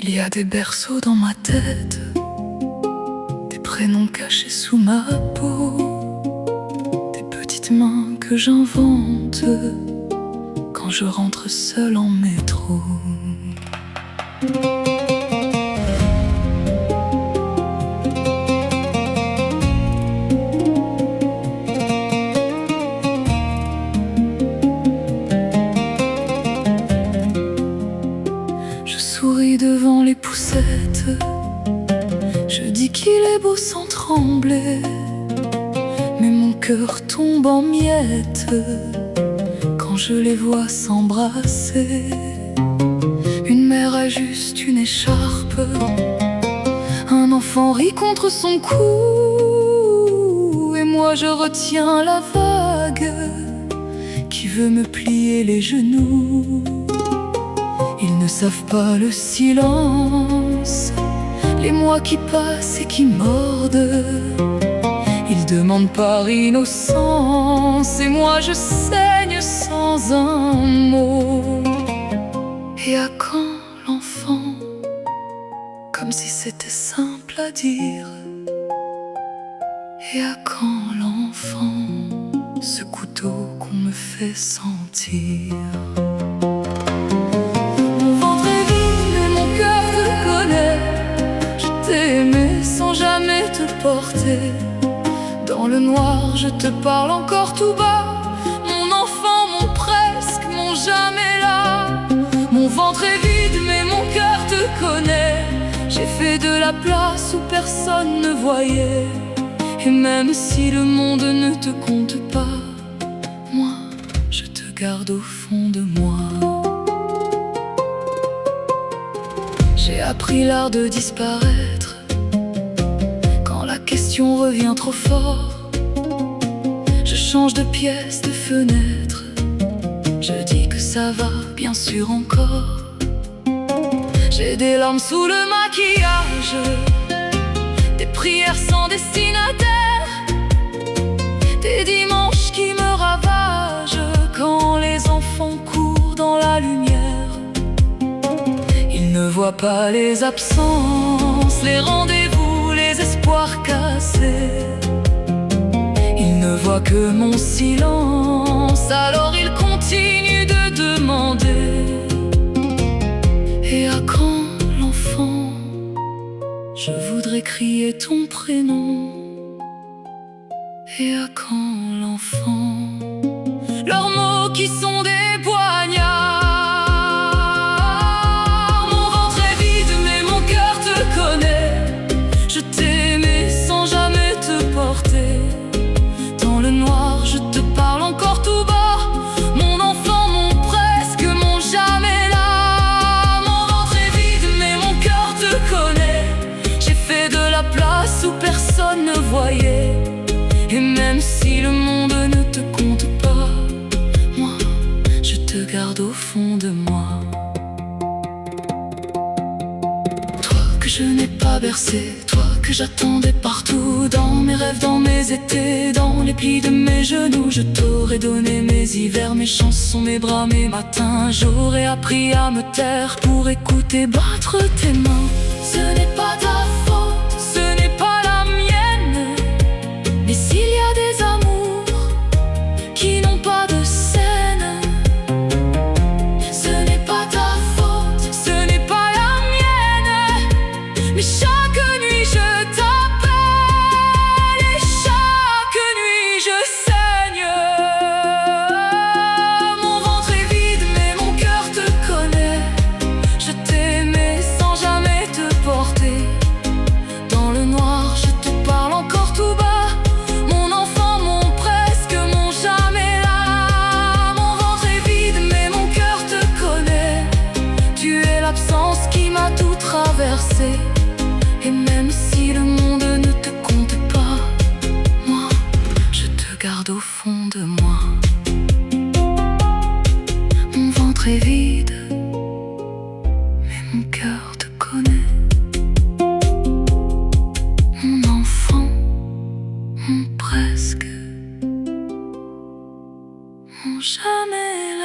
Il y a des berceaux dans ma tête, des prénoms cachés sous ma peau, des petites mains que j'invente quand je rentre seul en métro. Je souris devant les poussettes, je dis qu'il est beau sans trembler, mais mon cœur tombe en miettes quand je les vois s'embrasser. Une mère a juste une écharpe, un enfant rit contre son cou, et moi je retiens la vague qui veut me plier les genoux. Ils ne savent pas le silence, les mois qui passent et qui mordent. Ils demandent par innocence, et moi je saigne sans un mot. Et à quand l'enfant, comme si c'était simple à dire? Et à quand l'enfant, ce couteau qu'on me fait sentir? Mon ventre est vide et mon cœur te connaît. Je t'ai aimé sans jamais te porter. Dans le noir je te parle encore tout bas, mon enfant, mon presque, mon jamais là. Mon ventre est vide mais mon cœur te connaît. J'ai fait de la place où personne ne voyait. Et même si le monde ne te compte pas, moi, je te garde au fond de moi. J'ai appris l'art de disparaître quand la question revient trop fort. Je change de pièce, de fenêtre, je dis que ça va, bien sûr encore. J'ai des larmes sous le maquillage, des prières sans destinataire, des dimanches qui me ravagent quand les enfants courent dans la lumière. Ils ne voient pas les absences, les rendez-vous, les espoirs cassés. Ils ne voient que mon silence, alors ils continuent de demander. Et à quand l'enfant? Je voudrais crier ton prénom. Et à quand l'enfant? Leurs mots qui sont des poignards. Mon ventre est vide mais mon cœur te connaît. Je t'ai aimé sans jamais te porter. Dans le noir je te parle encore tout bas, mon enfant, mon presque, mon jamais là. Mon ventre est vide mais mon cœur te connaît. J'ai fait de la place où personne ne voyait. Et même si le monde ne te compte pas, moi, je te garde au fond de moi. Toi que je n'ai pas bercé, toi que j'attendais partout, dans mes rêves, dans mes étés, dans les plis de mes genoux. Je t'aurais donné mes hivers, mes chansons, mes bras, mes matins. J'aurais appris à me taire pour écouter battre tes mains. Ce n'est pas ta faute, ce n'est pas la mienne. Mais s'il y a des amours qui n'ont pas de scène, ce n'est pas ta faute, ce n'est pas la mienne. Mais chaque nuit je t'appelle et chaque nuit je saigne. Mon ventre est vide mais mon cœur te connaît. Je t'ai aimé sans jamais te porter. Dans le noir je te parle encore tout bas, mon enfant, mon presque, mon jamais là. Mon ventre est vide mais mon cœur te connaît. Tu es l'absence qui m'a tout traversé. Et même si le monde ne te compte pas, moi, je te garde au fond de moi. Mon ventre est vide mais mon cœur te connaît. Mon enfant, mon presque, mon jamais.